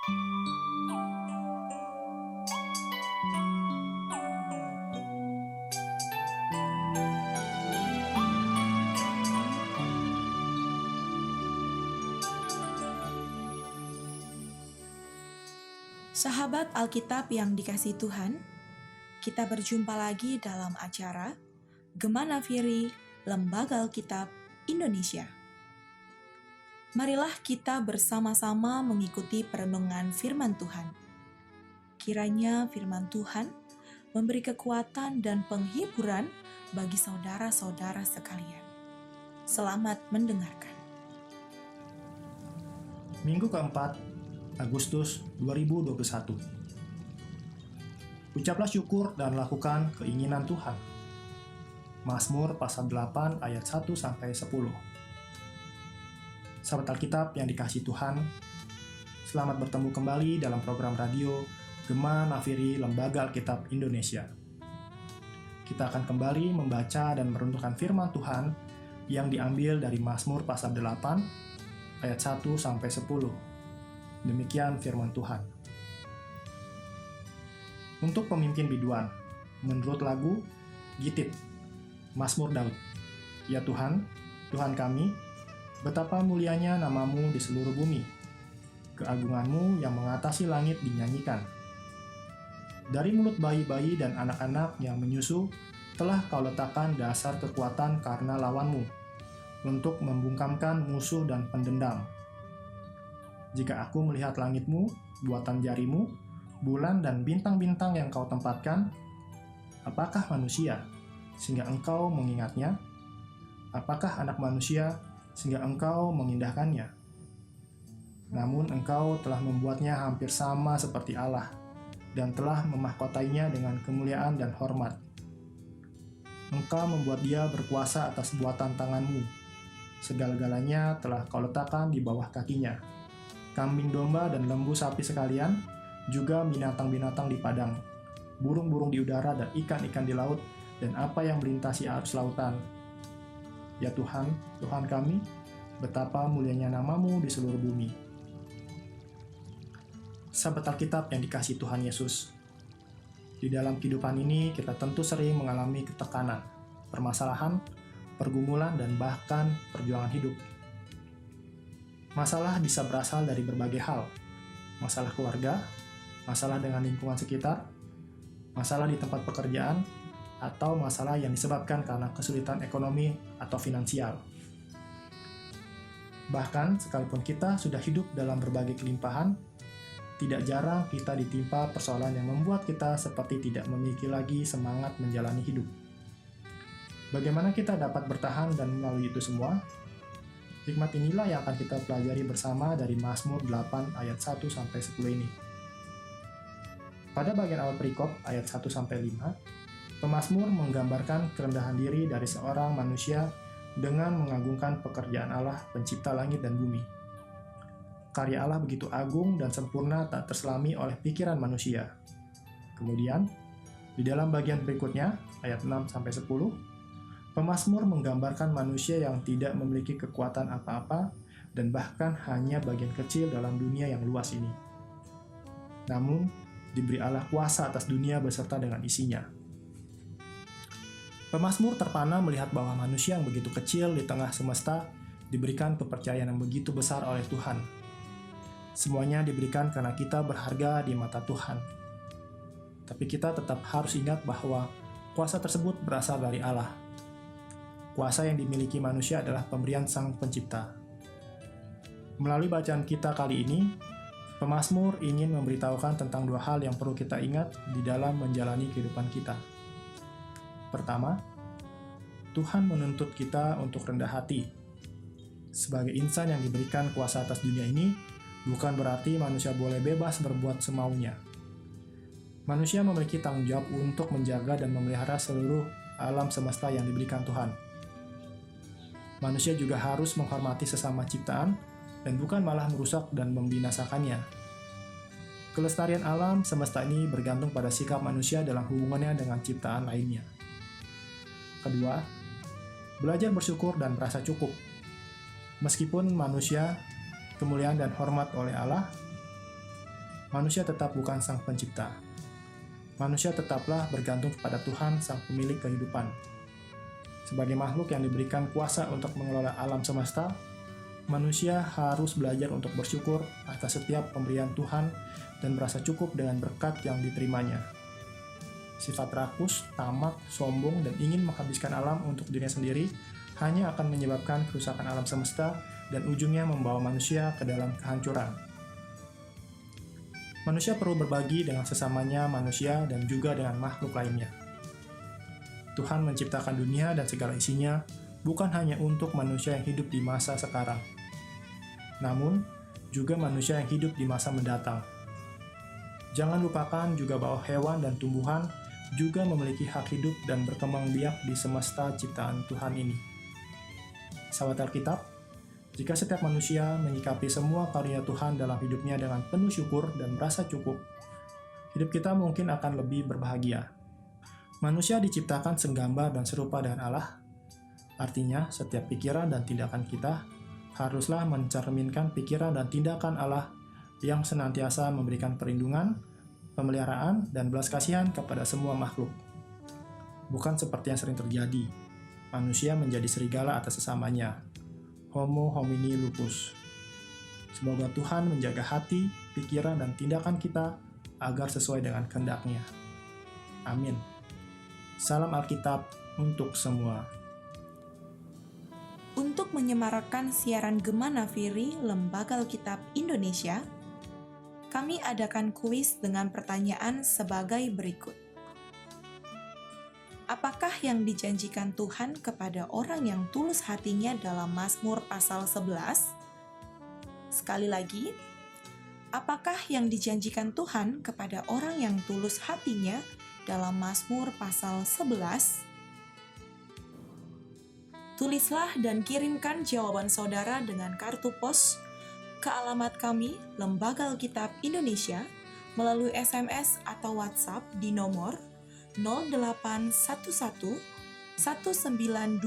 Sahabat Alkitab yang dikasihi Tuhan, kita berjumpa lagi dalam acara Gema Nafiri Lembaga Alkitab Indonesia. Marilah kita bersama-sama mengikuti perenungan firman Tuhan. Kiranya firman Tuhan memberi kekuatan dan penghiburan bagi saudara-saudara sekalian. Selamat mendengarkan. Minggu keempat, Agustus 2021. Ucaplah syukur dan lakukan keinginan Tuhan. Mazmur pasal 8 ayat 1-10. Sahabat Alkitab yang dikasihi Tuhan, selamat bertemu kembali dalam program radio Gema Nafiri Lembaga Alkitab Indonesia. Kita akan kembali membaca dan merenungkan firman Tuhan yang diambil dari Mazmur pasal 8 ayat 1-10. Demikian firman Tuhan. Untuk pemimpin biduan, menurut lagu Gitit, Mazmur Daud. Ya Tuhan, Tuhan kami, betapa mulianya namamu di seluruh bumi. Keagunganmu yang mengatasi langit dinyanyikan. Dari mulut bayi-bayi dan anak-anak yang menyusu, telah kau letakkan dasar kekuatan karena lawanmu, untuk membungkamkan musuh dan pendendam. Jika aku melihat langitmu, buatan jarimu, bulan dan bintang-bintang yang kau tempatkan, apakah manusia, sehingga engkau mengingatnya? Apakah anak manusia, sehingga engkau mengindahkannya? Namun engkau telah membuatnya hampir sama seperti Allah, dan telah memahkotainya dengan kemuliaan dan hormat. Engkau membuat dia berkuasa atas buatan tanganmu. Segala-galanya telah kau letakkan di bawah kakinya. Kambing domba dan lembu sapi sekalian, juga binatang-binatang di padang, burung-burung di udara dan ikan-ikan di laut, dan apa yang melintasi arus lautan. Ya Tuhan, Tuhan kami, betapa mulianya namamu di seluruh bumi. Sahabat Alkitab yang dikasihi Tuhan Yesus, di dalam kehidupan ini kita tentu sering mengalami ketekanan, permasalahan, pergumulan, dan bahkan perjuangan hidup. Masalah bisa berasal dari berbagai hal, masalah keluarga, masalah dengan lingkungan sekitar, masalah di tempat pekerjaan, atau masalah yang disebabkan karena kesulitan ekonomi atau finansial. Bahkan, sekalipun kita sudah hidup dalam berbagai kelimpahan, tidak jarang kita ditimpa persoalan yang membuat kita seperti tidak memiliki lagi semangat menjalani hidup. Bagaimana kita dapat bertahan dan melalui itu semua? Hikmat inilah yang akan kita pelajari bersama dari Mazmur 8 ayat 1-10 ini. Pada bagian awal perikop ayat 1-5, pemazmur menggambarkan kerendahan diri dari seorang manusia dengan mengagungkan pekerjaan Allah pencipta langit dan bumi. Karya Allah begitu agung dan sempurna tak terselami oleh pikiran manusia. Kemudian, di dalam bagian berikutnya, ayat 6-10, pemazmur menggambarkan manusia yang tidak memiliki kekuatan apa-apa dan bahkan hanya bagian kecil dalam dunia yang luas ini. Namun, diberi Allah kuasa atas dunia beserta dengan isinya. Pemazmur terpana melihat bahwa manusia yang begitu kecil di tengah semesta diberikan kepercayaan yang begitu besar oleh Tuhan. Semuanya diberikan karena kita berharga di mata Tuhan. Tapi kita tetap harus ingat bahwa kuasa tersebut berasal dari Allah. Kuasa yang dimiliki manusia adalah pemberian Sang Pencipta. Melalui bacaan kita kali ini, pemazmur ingin memberitahukan tentang dua hal yang perlu kita ingat di dalam menjalani kehidupan kita. Pertama, Tuhan menuntut kita untuk rendah hati. Sebagai insan yang diberikan kuasa atas dunia ini, bukan berarti manusia boleh bebas berbuat semaunya. Manusia memiliki tanggung jawab untuk menjaga dan memelihara seluruh alam semesta yang diberikan Tuhan. Manusia juga harus menghormati sesama ciptaan dan bukan malah merusak dan membinasakannya. Kelestarian alam semesta ini bergantung pada sikap manusia dalam hubungannya dengan ciptaan lainnya. Kedua, belajar bersyukur dan merasa cukup. Meskipun manusia kemuliaan dan hormat oleh Allah, manusia tetap bukan sang pencipta. Manusia tetaplah bergantung kepada Tuhan, sang pemilik kehidupan. Sebagai makhluk yang diberikan kuasa untuk mengelola alam semesta, manusia harus belajar untuk bersyukur atas setiap pemberian Tuhan dan merasa cukup dengan berkat yang diterimanya. Sifat rakus, tamak, sombong, dan ingin menghabiskan alam untuk dirinya sendiri hanya akan menyebabkan kerusakan alam semesta dan ujungnya membawa manusia ke dalam kehancuran. Manusia perlu berbagi dengan sesamanya manusia dan juga dengan makhluk lainnya. Tuhan menciptakan dunia dan segala isinya bukan hanya untuk manusia yang hidup di masa sekarang, namun juga manusia yang hidup di masa mendatang. Jangan lupakan juga bahwa hewan dan tumbuhan juga memiliki hak hidup dan berkembang biak di semesta ciptaan Tuhan ini. Sahabat Alkitab, jika setiap manusia menyikapi semua karunia Tuhan dalam hidupnya dengan penuh syukur dan merasa cukup, hidup kita mungkin akan lebih berbahagia. Manusia diciptakan segambar dan serupa dengan Allah, artinya setiap pikiran dan tindakan kita haruslah mencerminkan pikiran dan tindakan Allah yang senantiasa memberikan perlindungan, pemeliharaan, dan belas kasihan kepada semua makhluk. Bukan seperti yang sering terjadi, manusia menjadi serigala atas sesamanya, homo homini lupus. Semoga Tuhan menjaga hati, pikiran, dan tindakan kita agar sesuai dengan kehendak-Nya. Amin. Salam Alkitab untuk semua. Untuk menyemarakkan siaran Gema Nafiri Lembaga Alkitab Indonesia, kami adakan kuis dengan pertanyaan sebagai berikut. Apakah yang dijanjikan Tuhan kepada orang yang tulus hatinya dalam Mazmur pasal 11? Sekali lagi, apakah yang dijanjikan Tuhan kepada orang yang tulus hatinya dalam Mazmur pasal 11? Tulislah dan kirimkan jawaban saudara dengan kartu pos ke alamat kami, Lembaga Alkitab Indonesia, melalui SMS atau WhatsApp di nomor 0811 1925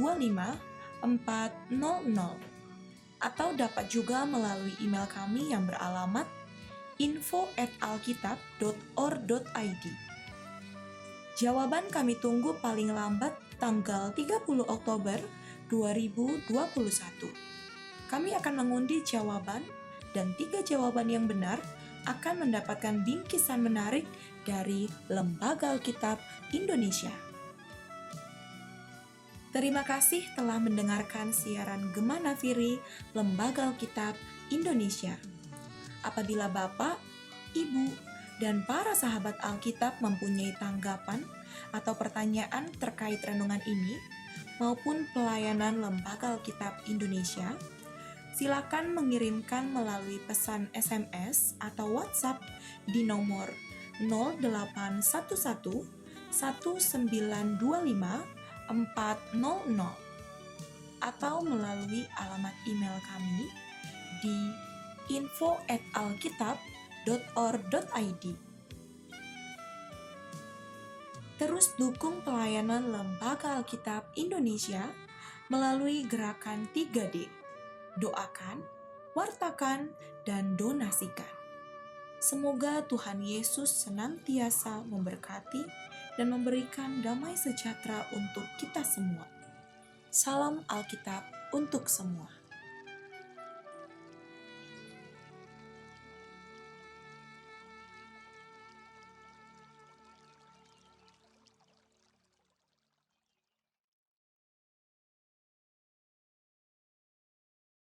400, atau dapat juga melalui email kami yang beralamat info@alkitab.or.id. Jawaban kami tunggu paling lambat tanggal 30 Oktober 2021. Kami akan mengundi jawaban dan 3 jawaban yang benar akan mendapatkan bingkisan menarik dari Lembaga Alkitab Indonesia. Terima kasih telah mendengarkan siaran Gema Nafiri Lembaga Alkitab Indonesia. Apabila Bapak, Ibu, dan para sahabat Alkitab mempunyai tanggapan atau pertanyaan terkait renungan ini maupun pelayanan Lembaga Alkitab Indonesia, silakan mengirimkan melalui pesan SMS atau WhatsApp di nomor 0811 1925 400, atau melalui alamat email kami di info@alkitab.or.id. Terus dukung pelayanan Lembaga Alkitab Indonesia melalui gerakan 3D. Doakan, wartakan, dan donasikan. Semoga Tuhan Yesus senantiasa memberkati dan memberikan damai sejahtera untuk kita semua. Salam Alkitab untuk semua.